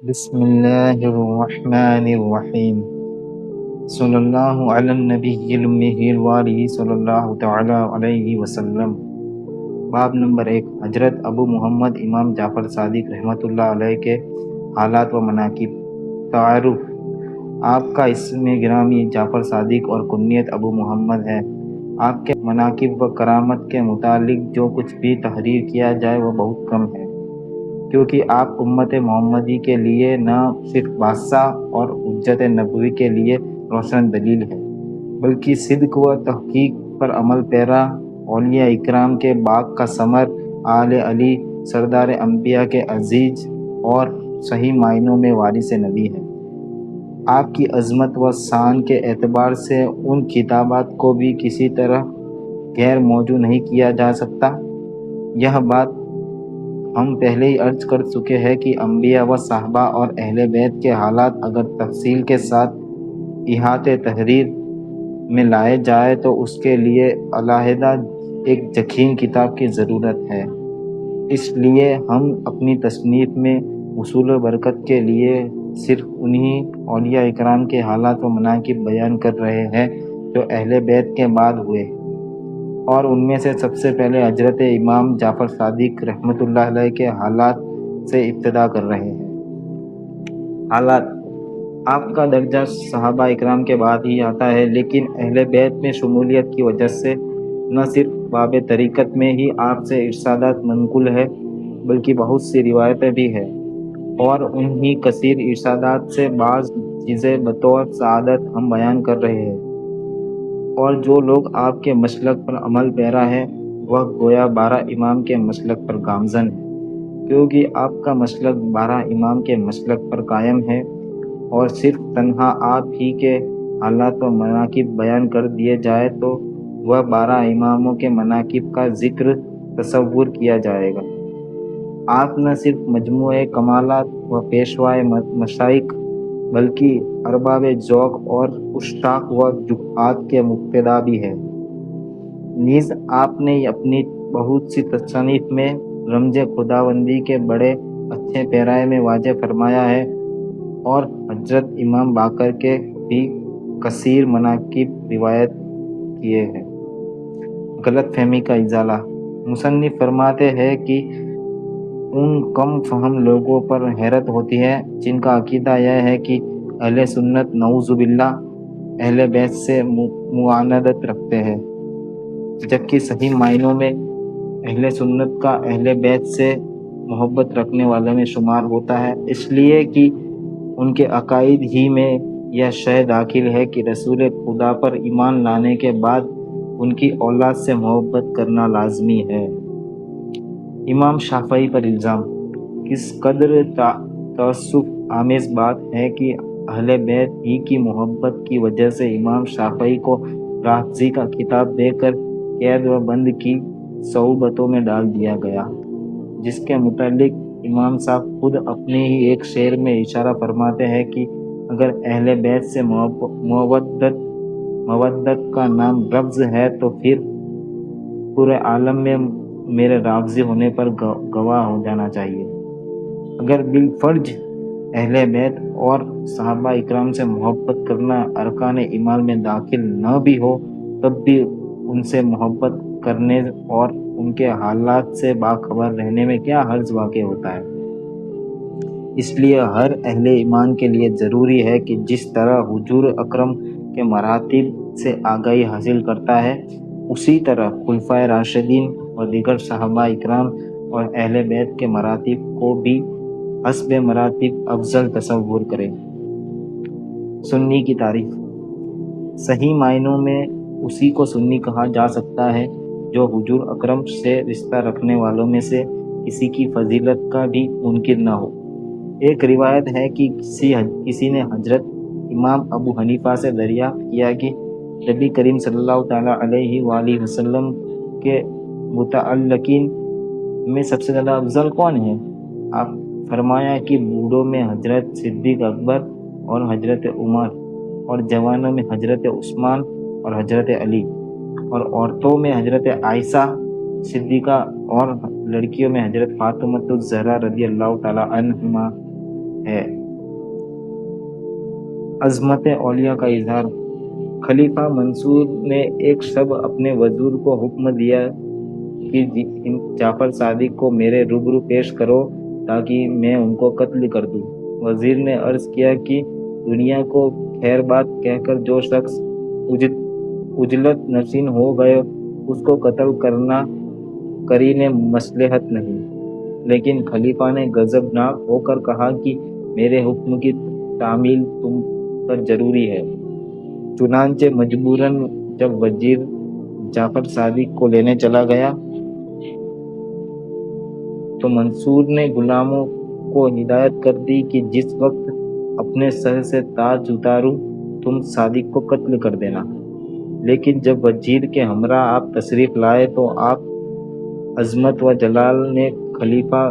بسم اللہ الرحمن الرحیم صلی اللہ علی النبی المی الوالہ صلی اللہ تعالی علیہ وسلم۔ باب نمبر 1، حضرت ابو محمد امام جعفر صادق رحمۃ اللہ علیہ کے حالات و مناقب۔ تعارف: آپ کا اسم گرامی جعفر صادق اور کنیت ابو محمد ہے۔ آپ کے مناقب و کرامت کے متعلق جو کچھ بھی تحریر کیا جائے وہ بہت کم ہے، کیونکہ آپ امت محمدی کے لیے نہ صرف بادشاہ اور حجت نبوی کے لیے روشن دلیل ہے، بلکہ صدق و تحقیق پر عمل پیرا اولیاء اکرام کے باغ کا ثمر، آل علی سردار انبیاء کے عزیز اور صحیح معنوں میں وارث نبی ہے۔ آپ کی عظمت و شان کے اعتبار سے ان خطابات کو بھی کسی طرح غیر موجود نہیں کیا جا سکتا۔ یہ بات ہم پہلے ہی عرض کر چکے ہیں کہ انبیاء و صحابہ اور اہل بیت کے حالات اگر تفصیل کے ساتھ احاطے تحریر میں لائے جائے تو اس کے لیے علیحدہ ایک ضخیم کتاب کی ضرورت ہے۔ اس لیے ہم اپنی تصنیف میں حصول برکت کے لیے صرف انہی اولیاء اکرام کے حالات و مناقب بیان کر رہے ہیں جو اہل بیت کے بعد ہوئے، اور ان میں سے سب سے پہلے حضرت امام جعفر صادق رحمۃ اللہ علیہ کے حالات سے ابتدا کر رہے ہیں۔ حالات: آپ کا درجہ صحابہ اکرام کے بعد ہی آتا ہے، لیکن اہل بیت میں شمولیت کی وجہ سے نہ صرف باب طریقت میں ہی آپ سے ارشادات منقول ہے، بلکہ بہت سی روایتیں بھی ہیں، اور انہی کثیر ارشادات سے بعض چیزیں بطور سعادت ہم بیان کر رہے ہیں۔ اور جو لوگ آپ کے مسلک پر عمل پیرا ہے وہ گویا 12 امام کے مسلک پر گامزن ہے، کیونکہ آپ کا مسلک 12 امام کے مسلک پر قائم ہے، اور صرف تنہا آپ ہی کے حالات و مناقب بیان کر دیے جائے تو وہ 12 اماموں کے مناقب کا ذکر تصور کیا جائے گا۔ آپ نہ صرف مجموعہ کمالات و پیشوائے مشائخ بلکہ ارباب ذوق اور اشتاق و جہات کے مقتدا بھی ہیں۔ نیز آپ نے اپنی بہت سی تصانیف میں رمز خداوندی کے بڑے اچھے پیرائے میں واضح فرمایا ہے، اور حضرت امام باقر کے بھی کثیر مناقب روایت کیے ہیں۔ غلط فہمی کا ازالہ: مصنف فرماتے ہیں کہ ان کم فہم لوگوں پر حیرت ہوتی ہے جن کا عقیدہ یہ ہے کہ اہل سنت نعوذ باللہ اہل بیت سے معاندت رکھتے ہیں، جبکہ صحیح معنوں میں اہل سنت کا اہل بیت سے محبت رکھنے والوں میں شمار ہوتا ہے، اس لیے کہ ان کے عقائد ہی میں یہ شے داخل ہے کہ رسول خدا پر ایمان لانے کے بعد ان کی اولاد سے محبت کرنا لازمی ہے۔ امام شافعی پر الزام: کس قدر تعصب آمیز بات ہے کہ اہل بیت ہی کی محبت کی وجہ سے امام شافعی کو رافضی کا خطاب دے کر قید و بند کی صعوبتوں میں ڈال دیا گیا، جس کے متعلق امام صاحب خود اپنے ہی ایک شعر میں اشارہ فرماتے ہیں کہ اگر اہل بیت سے مودت کا نام رفض ہے تو پھر پورے عالم میں میرے رافضی ہونے پر گواہ ہو جانا چاہیے۔ اگر بالفرض اہل بیت اور صحابہ اکرام سے محبت کرنا ارکان ایمان میں داخل نہ بھی ہو، تب بھی ان سے محبت کرنے اور ان کے حالات سے باخبر رہنے میں کیا حرج واقع ہوتا ہے؟ اس لیے ہر اہل ایمان کے لیے ضروری ہے کہ جس طرح حضور اکرم کے مراتب سے آگاہی حاصل کرتا ہے، اسی طرح خلفائے راشدین اور دیگر صحابہ اکرام اور اہل بیت کے مراتب کو بھی حسب مراتب افضل تصور کرے۔ سنی کی تعریف: صحیح معنوں میں اسی کو سنی کہا جا سکتا ہے جو حضور اکرم سے رشتہ رکھنے والوں میں سے کسی کی فضیلت کا بھی منکر نہ ہو۔ ایک روایت ہے کہ کسی نے حضرت امام ابو حنیفہ سے دریافت کیا کہ نبی کریم صلی اللہ تعالیٰ علیہ وآلہ وسلم کے متعلقین میں سب سے زیادہ افضل کون ہے؟ آپ فرمایا کہ بوڑھوں میں حضرت صدیق اکبر اور حضرت عمر، اور جوانوں میں حضرت عثمان اور حضرت علی، اور عورتوں میں حضرت عائشہ صدیقہ اور لڑکیوں میں حضرت فاطمہ الزہرا رضی اللہ تعالی عنہما ہے۔ عظمت اولیاء کا اظہار۔ خلیفہ منصور نے ایک شب اپنے وزیر کو حکم دیا کہ جعفر صادق کو میرے روبرو پیش کرو تاکہ میں ان کو قتل کر دوں۔ وزیر نے عرض کیا کہ دنیا کو خیر بات کہہ کر جو شخص عجلت نشین ہو گئے اس کو قتل کرنا قرین مصلحت نہیں۔ لیکن خلیفہ نے غضبناک ہو کر کہا کہ میرے حکم کی تعمیل تم پر ضروری ہے۔ چنانچہ مجبوراً جب وزیر جعفر صادق کو لینے چلا گیا تو منصور نے غلاموں کو ہدایت کر دی کہ جس وقت اپنے سر سے تاج اتاروں تم صادق کو قتل کر دینا۔ لیکن جب وزیر کے ہمراہ آپ تشریف لائے تو آپ عظمت و جلال نے خلیفہ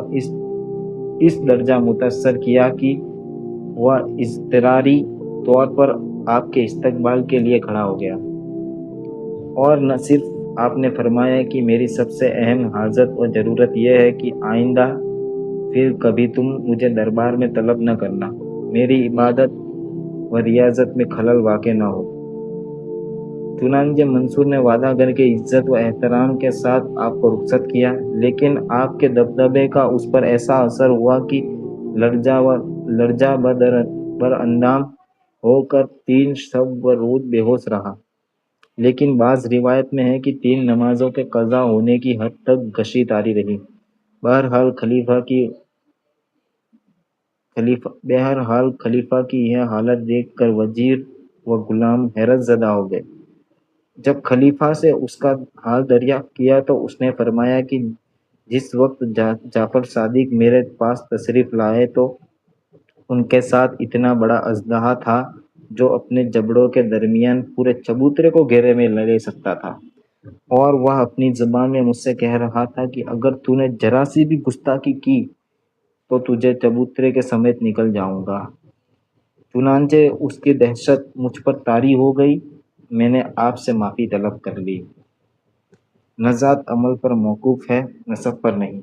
اس درجہ متاثر کیا کہ وہ اضطراری طور پر آپ کے استقبال کے لیے کھڑا ہو گیا، اور نہ صرف آپ نے فرمایا کہ میری سب سے اہم حاجت و ضرورت یہ ہے کہ آئندہ پھر کبھی تم مجھے دربار میں طلب نہ کرنا، میری عبادت و ریاضت میں خلل واقع نہ ہو۔ چنانچہ منصور نے وعدہ کر کے عزت و احترام کے ساتھ آپ کو رخصت کیا، لیکن آپ کے دبدبے کا اس پر ایسا اثر ہوا کہ لرزہ بر اندام ہو کر 3 شب و روز بے ہوش رہا۔ لیکن بعض روایت میں ہے کہ 3 نمازوں کے قضا ہونے کی حد تک غشی طاری رہی۔ بہرحال خلیفہ کی یہ حالت دیکھ کر وزیر و غلام حیرت زدہ ہو گئے۔ جب خلیفہ سے اس کا حال دریافت کیا تو اس نے فرمایا کہ جس وقت جعفر صادق میرے پاس تشریف لائے تو ان کے ساتھ اتنا بڑا اژدہا تھا جو اپنے جبڑوں کے درمیان پورے چبوترے کو گھیرے میں لے سکتا تھا، اور وہ اپنی زبان میں مجھ سے کہہ رہا تھا کہ اگر تو نے ذرا سی بھی گستاخی کی تو تجھے چبوترے کے سمیت نکل جاؤں گا۔ چنانچہ اس کی دہشت مجھ پر طاری ہو گئی، میں نے آپ سے معافی طلب کر لی۔ نجات عمل پر موقوف ہے، نسب پر نہیں۔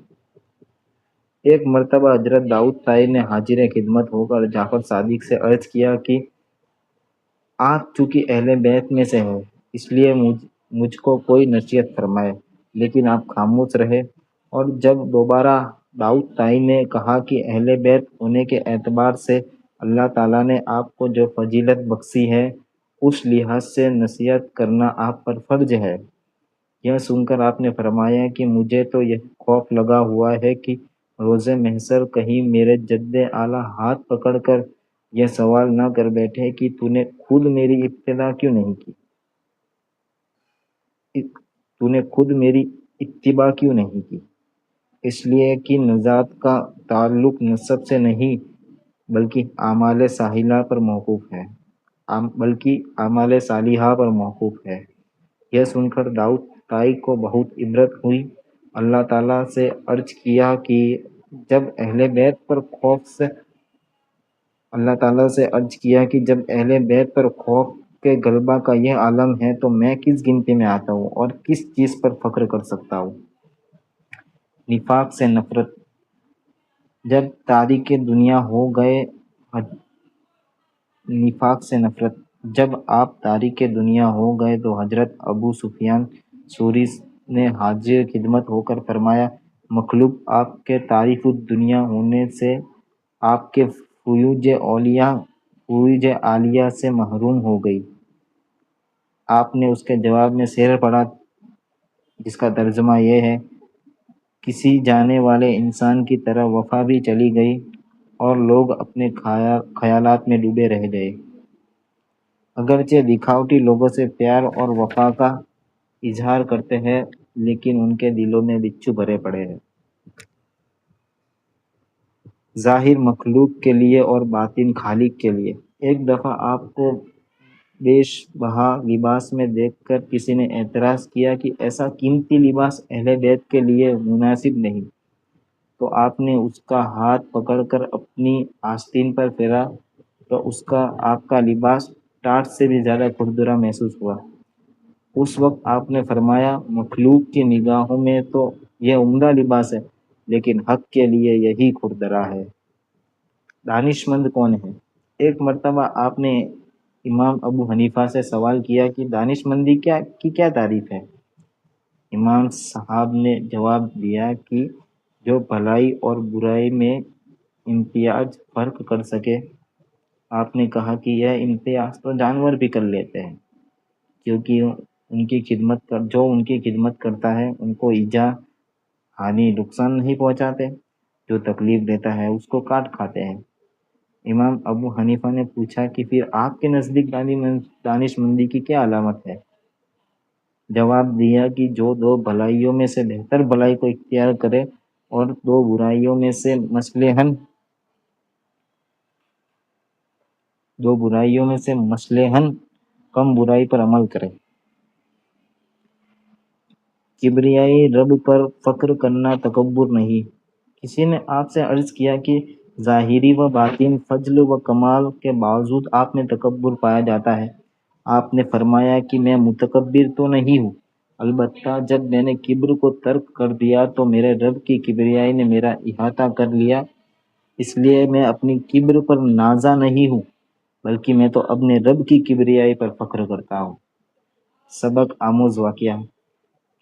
ایک مرتبہ حضرت داؤد طائی نے حاضر خدمت ہو کر جعفر صادق سے عرض کیا کہ آپ چونکہ اہل بیت میں سے ہیں اس لیے مجھ کو کوئی نصیحت فرمائے، لیکن آپ خاموش رہے، اور جب دوبارہ داؤد طائی نے کہا کہ اہل بیت ہونے کے اعتبار سے اللہ تعالیٰ نے آپ کو جو فضیلت بخشی ہے اس لحاظ سے نصیحت کرنا آپ پر فرض ہے۔ یہ سن کر آپ نے فرمایا کہ مجھے تو یہ خوف لگا ہوا ہے کہ روز محشر کہیں میرے جد اعلیٰ ہاتھ پکڑ کر یہ سوال نہ کر بیٹھے کہ تو نے خود میری اتباع کیوں نہیں کی، اس لیے کہ نجات کا تعلق نسب سے نہیں بلکہ اعمال صالحہ پر موقوف ہے۔ یہ سن کر داؤد طائی کو بہت عبرت ہوئی۔ اللہ تعالیٰ سے عرض کیا کہ جب اہل بیت پر خوف کے غلبہ کا یہ عالم ہے تو میں کس گنتی میں آتا ہوں اور کس چیز پر فخر کر سکتا ہوں۔ نفاق سے نفرت۔ جب تاریک دنیا ہو گئے جب آپ تاریک دنیا ہو گئے تو حضرت ابو سفیان سوری نے حاضر خدمت ہو کر فرمایا مخلوق آپ کے تعریف الدنیا ہونے سے آپ کے فیوج عالیہ سے محروم ہو گئی۔ آپ نے اس کے جواب میں شعر پڑھا جس کا ترجمہ یہ ہے، کسی جانے والے انسان کی طرح وفا بھی چلی گئی اور لوگ اپنے خیالات میں ڈوبے رہ گئے۔ اگرچہ دکھاوٹی لوگوں سے پیار اور وفا کا اظہار کرتے ہیں لیکن ان کے دلوں میں بچھو بھرے پڑے ہیں۔ ظاہر مخلوق کے لیے اور باطن خالق کے لیے۔ ایک دفعہ آپ کو بیش بہا لباس میں دیکھ کر کسی نے اعتراض کیا کہ ایسا قیمتی لباس اہل بیت کے لیے مناسب نہیں، تو آپ نے اس کا ہاتھ پکڑ کر اپنی آستین پر پھیرا تو آپ کا لباس ٹاٹ سے بھی زیادہ کھردرا محسوس ہوا۔ اس وقت آپ نے فرمایا مخلوق کی نگاہوں میں تو یہ عمدہ لباس ہے لیکن حق کے لیے یہی کھردرا ہے۔ دانشمند کون ہے؟ ایک مرتبہ آپ نے امام ابو حنیفہ سے سوال کیا کہ دانش مندی کی کیا تعریف ہے؟ امام صاحب نے جواب دیا کہ جو بھلائی اور برائی میں امتیاز فرق کر سکے۔ آپ نے کہا کہ یہ امتیاز تو جانور بھی کر لیتے ہیں، کیونکہ ان کی خدمت کرتا ہے ان کو ایجا ہانی نقصان نہیں پہنچاتے، جو تکلیف دیتا ہے اس کو کاٹ کھاتے ہیں۔ امام ابو حنیفہ نے پوچھا کہ پھر آپ کے نزدیک دانش مندی کی کیا علامت ہے؟ جواب دیا کہ جو دو بھلائیوں میں سے بہتر بھلائی کو اختیار کرے اور دو برائیوں میں سے مصلحاً کم برائی پر عمل کرے۔ کبریائی رب پر فخر کرنا تکبر نہیں۔ کسی نے آپ سے عرض کیا کہ ظاہری و باطن فضل و کمال کے باوجود آپ میں تکبر پایا جاتا ہے۔ آپ نے فرمایا کہ میں متکبر تو نہیں ہوں، البتہ جب میں نے کبر کو ترک کر دیا تو میرے رب کی کبریائی نے میرا احاطہ کر لیا، اس لیے میں اپنی کبر پر نازا نہیں ہوں، بلکہ میں تو اپنے رب کی کبریائی پر فخر کرتا ہوں۔ سبق آموز واقعہ: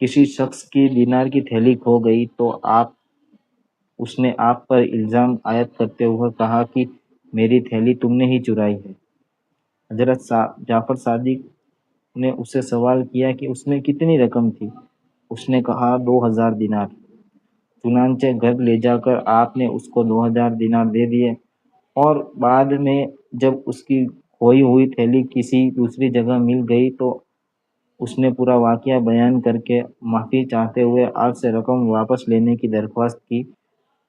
کسی شخص کی دینار کی تھیلی کھو گئی تو اس نے آپ پر الزام عائد کرتے ہوئے کہا کہ میری تھیلی تم نے ہی چرائی ہے۔ حضرت جعفر صادق نے اس سے سوال کیا کہ اس میں کتنی رقم تھی؟ اس نے کہا 2000 دینار۔ چنانچہ گھر لے جا کر آپ نے اس کو 2000 دینار دے دیے، اور بعد میں جب اس کی کھوئی ہوئی تھیلی کسی دوسری جگہ مل گئی تو اس نے پورا واقعہ بیان کر کے معافی چاہتے ہوئے آپ سے رقم واپس لینے کی درخواست کی،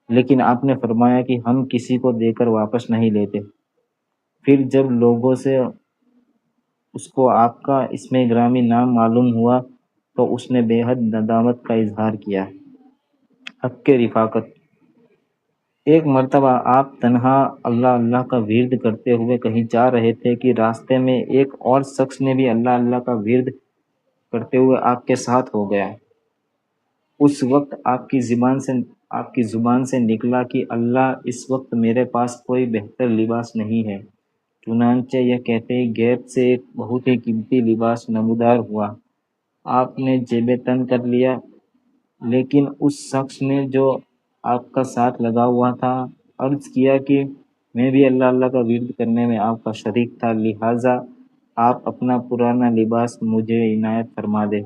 لیکن آپ نے فرمایا کہ ہم کسی کو دے کر واپس نہیں لیتے۔ پھر جب لوگوں سے اس کو آپ کا اسم گرامی نام معلوم ہوا تو اس نے بے حد ندامت کا اظہار کیا۔ حق کے رفاقت: ایک مرتبہ آپ تنہا اللہ اللہ کا ورد کرتے ہوئے کہیں جا رہے تھے کہ راستے میں ایک اور شخص نے بھی اللہ اللہ کا ورد کرتے ہوئے آپ کے ساتھ ہو گیا۔ اس وقت آپ کی زبان سے نکلا کہ اللہ، اس وقت میرے پاس کوئی بہتر لباس نہیں ہے۔ چنانچہ یہ کہتے ہی غیب سے ایک بہت ہی قیمتی لباس نمودار ہوا۔ آپ نے جیب تن کر لیا، لیکن اس شخص نے جو آپ کا ساتھ لگا ہوا تھا عرض کیا کہ میں بھی اللہ اللہ کا ورد کرنے میں آپ کا شریک تھا، لہٰذا آپ اپنا پرانا لباس مجھے عنایت فرما دے۔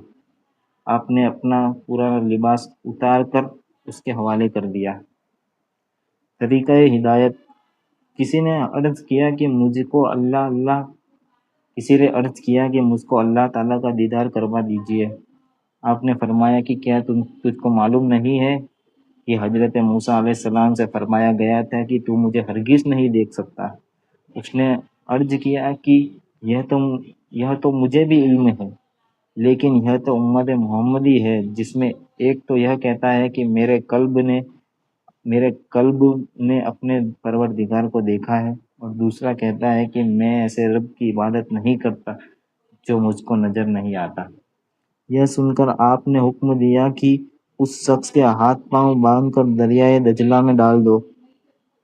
آپ نے اپنا پرانا لباس اتار کر اس کے حوالے کر دیا۔ طریقہ ہدایت: کسی نے عرض کیا کہ مجھ کو اللہ تعالیٰ کا دیدار کروا دیجیے۔ آپ نے فرمایا کہ کیا تجھ کو معلوم نہیں ہے کہ حضرت موسیٰ علیہ السلام سے فرمایا گیا تھا کہ تو مجھے ہرگز نہیں دیکھ سکتا؟ اس نے عرض کیا کہ یہ تو مجھے بھی علم ہے، لیکن یہ تو امت محمدی ہے، جس میں ایک تو یہ کہتا ہے کہ میرے قلب نے اپنے پروردگار کو دیکھا ہے، اور دوسرا کہتا ہے کہ میں ایسے رب کی عبادت نہیں کرتا جو مجھ کو نظر نہیں آتا۔ یہ سن کر آپ نے حکم دیا کہ اس شخص کے ہاتھ پاؤں باندھ کر دریائے دجلہ میں ڈال دو۔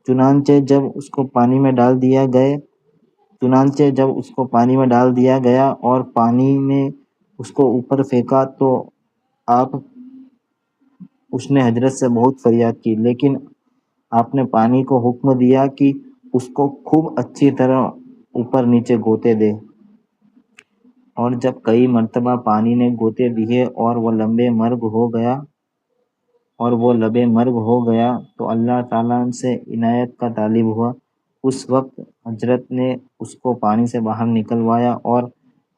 چنانچہ جب اس کو پانی میں ڈال دیا گیا اور پانی نے اس کو اوپر پھینکا تو اس نے حضرت سے بہت فریاد کی، لیکن آپ نے پانی کو حکم دیا کہ اس کو خوب اچھی طرح اوپر نیچے گوتے دے، اور جب کئی مرتبہ پانی نے گوتے دیے اور وہ لبے مرگ ہو گیا تو اللہ تعالیٰ سے عنایت کا طالب ہوا۔ اس وقت حضرت نے اس کو پانی سے باہر نکلوایا اور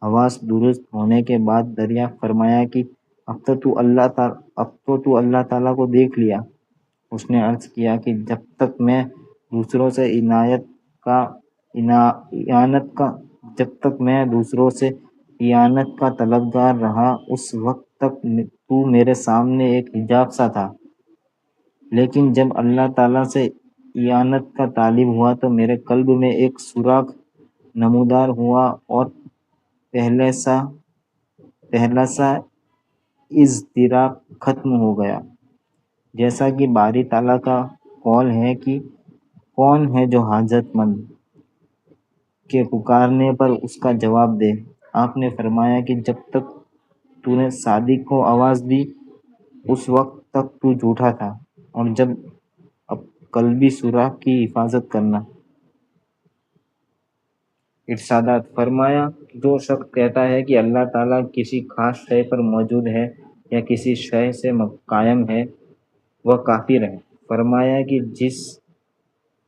حواس درست ہونے کے بعد دریافت فرمایا کہ اب تو تو اللہ تعالیٰ کو دیکھ لیا۔ اس نے عرض کیا کہ جب تک میں دوسروں سے اعانت کا طلبگار رہا، اس وقت تک تو میرے سامنے ایک حجاب سا تھا، لیکن جب اللہ تعالیٰ سے اعانت کا طالب ہوا تو میرے قلب میں ایک سوراخ نمودار ہوا اور پہلا سا اضطراب ختم ہو گیا، جیسا کہ باری تعالیٰ کا قول ہے کہ کون ہے جو حاجت مند کے پکارنے پر اس کا جواب دے۔ آپ نے فرمایا کہ جب تک تو نے صادق کو آواز دی اس وقت تک تو جھوٹا تھا، اور جب اب قلبی سوراخ کی حفاظت کرنا۔ ارشادات فرمایا، جو شخص کہتا ہے کہ اللہ تعالیٰ کسی خاص شے پر موجود ہے یا کسی شے سے قائم ہے، وہ کافر ہے۔ فرمایا کہ جس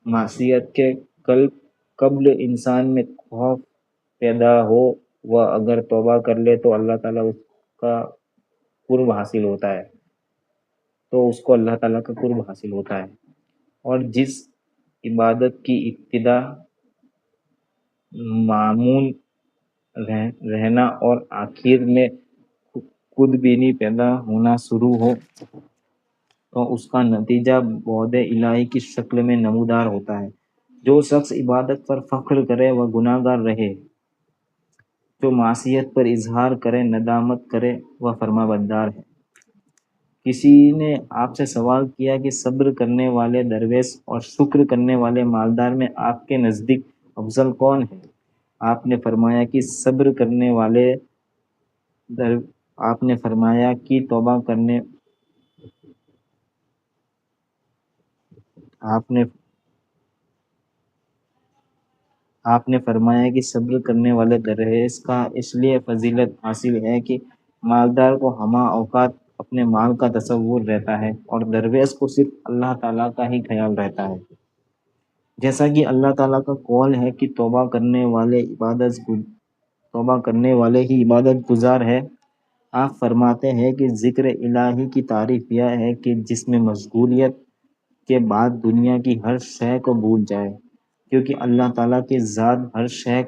معصیت کے قبل انسان میں خوف پیدا ہو، وہ اگر توبہ کر لے تو اللہ تعالیٰ اس کا قرب حاصل ہوتا ہے، تو اس کو اللہ تعالیٰ کا قرب حاصل ہوتا ہے۔ اور جس عبادت کی ابتدا معمول رہنا اور آخر میں خود بینی پیدا ہونا شروع ہو، تو اس کا نتیجہ بعد الہی کی شکل میں نمودار ہوتا ہے۔ جو شخص عبادت پر فخر کرے وہ گناہ گار رہے، جو معصیت پر اظہار کرے ندامت کرے وہ فرما بردار ہے۔ کسی نے آپ سے سوال کیا کہ صبر کرنے والے درویش اور شکر کرنے والے مالدار میں آپ کے نزدیک افضل کون ہے؟ آپ نے فرمایا کہ صبر کرنے والے آپ نے فرمایا کہ توبہ کرنے آپ نے فرمایا کہ صبر کرنے والے درویش کا اس لیے فضیلت حاصل ہے کہ مالدار کو ہمہ اوقات اپنے مال کا تصور رہتا ہے اور درویش کو صرف اللہ تعالیٰ کا ہی خیال رہتا ہے۔ جیسا کہ اللہ تعالیٰ کا قول ہے کہ توبہ کرنے والے ہی عبادت گزار ہے۔ آپ فرماتے ہیں کہ ذکر الہی کی تعریف یہ ہے کہ جس میں مشغولیت کے بعد دنیا کی ہر شے کو بھول جائے، کیونکہ اللہ تعالیٰ کی ذات ہر شے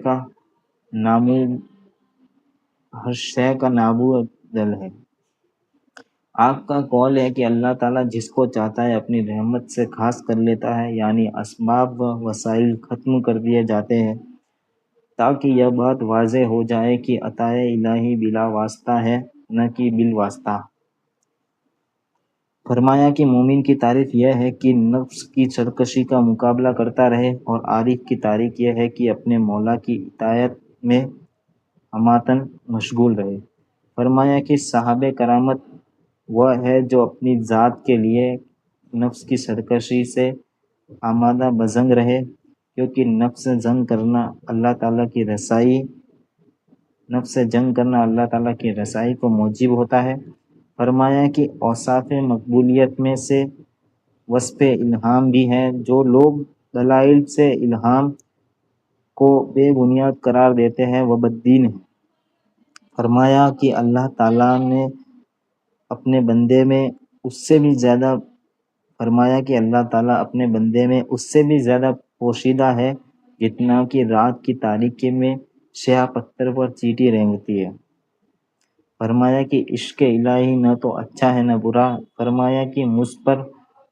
کا نابودل ہے۔ آپ کا قول ہے کہ اللہ تعالیٰ جس کو چاہتا ہے اپنی رحمت سے خاص کر لیتا ہے، یعنی اسباب و وسائل ختم کر دیے جاتے ہیں تاکہ یہ بات واضح ہو جائے کہ عطائے الہی بلا واسطہ ہے نہ کہ بالواسطہ۔ فرمایا کہ مومن کی تعریف یہ ہے کہ نفس کی سرکشی کا مقابلہ کرتا رہے، اور عارف کی تعریف یہ ہے کہ اپنے مولا کی اطاعت میں ہماتن مشغول رہے۔ فرمایا کہ صاحب کرامت وہ ہے جو اپنی ذات کے لیے نفس کی سرکشی سے آمادہ بزنگ رہے، کیونکہ نفس سے جنگ کرنا اللہ تعالیٰ کی رسائی کو موجب ہوتا ہے۔ فرمایا کہ اوصاف مقبولیت میں سے وصف الہام بھی ہے۔ جو لوگ دلائل سے الہام کو بے بنیاد قرار دیتے ہیں وہ بددین ہیں۔ فرمایا کہ اللہ تعالیٰ نے اپنے بندے میں اس سے بھی زیادہ پوشیدہ ہے جتنا کہ رات کی تاریکی میں سیاہ پتھر پر چینٹی رینگتی ہے۔ فرمایا کہ عشق الہی نہ تو اچھا ہے نہ برا۔ فرمایا کہ مجھ پر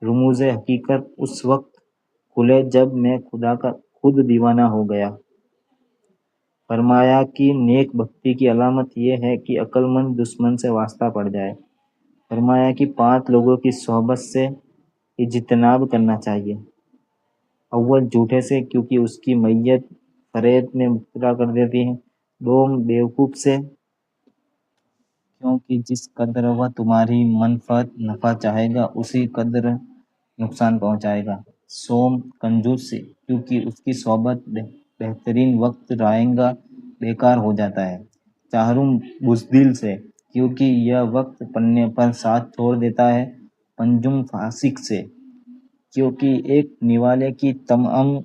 رموز حقیقت اس وقت کھلے جب میں خدا کا خود دیوانہ ہو گیا۔ فرمایا کہ نیک بختی کی علامت یہ ہے کہ عقل مند دشمن سے واسطہ پڑ جائے۔ فرمایا کہ 5 لوگوں کی صحبت سے اجتناب کرنا چاہیے۔ اول جھوٹے سے، کیونکہ اس کی میت فریب میں مبتلا کر دیتی ہے۔ 2 بیوقوف سے، کیونکہ جس قدر وہ تمہاری منفعت نفع چاہے گا اسی قدر نقصان پہنچائے گا۔ سوم کنجوس سے، کیونکہ اس کی صحبت بہترین وقت رائیں گا بیکار ہو جاتا ہے۔ 4 بزدل سے، کیونکہ یہ وقت پڑنے پر ساتھ چھوڑ دیتا ہے۔ 5 فاسق سے، کیونکہ ایک نوالے کی تمام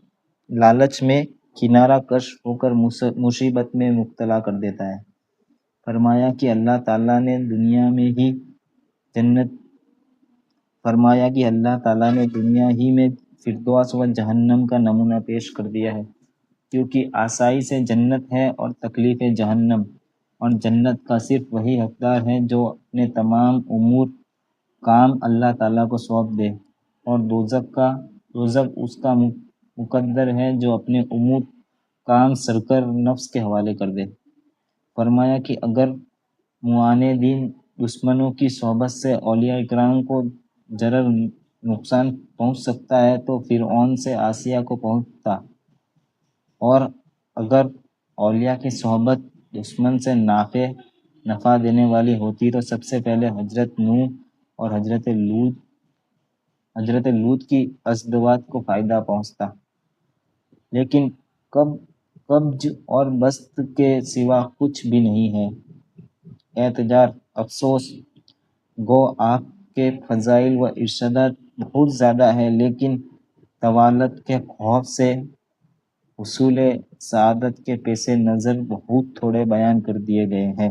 لالچ میں کنارہ کش ہو کر مصیبت میں مبتلا کر دیتا ہے۔ فرمایا کہ اللہ تعالیٰ نے دنیا ہی میں فردوس و جہنم کا نمونہ پیش کر دیا ہے، کیونکہ آسائش جنت ہے اور تکلیف جہنم، اور جنت کا صرف وہی حقدار ہے جو اپنے تمام امور کام اللہ تعالیٰ کو سونپ دے، اور دوزخ اس کا مقدر ہے جو اپنے امور کام سرکر نفس کے حوالے کر دے۔ فرمایا کہ اگر معاندین دشمنوں کی صحبت سے اولیاء اکرام کو ضرر نقصان پہنچ سکتا ہے تو فرعون سے آسیہ کو پہنچتا، اور اگر اولیاء کی صحبت دشمن سے نفع دینے والی ہوتی تو سب سے پہلے حضرت نوح اور حضرت لوط کی ازدواج کو فائدہ پہنچتا، لیکن قبض اور بسط کے سوا کچھ بھی نہیں ہے۔ اعتذار، افسوس، گو آپ کے فضائل و ارشادات بہت زیادہ ہیں، لیکن طوالت کے خوف سے حصول سعادت کے پیش نظر بہت تھوڑے بیان کر دیے گئے ہیں۔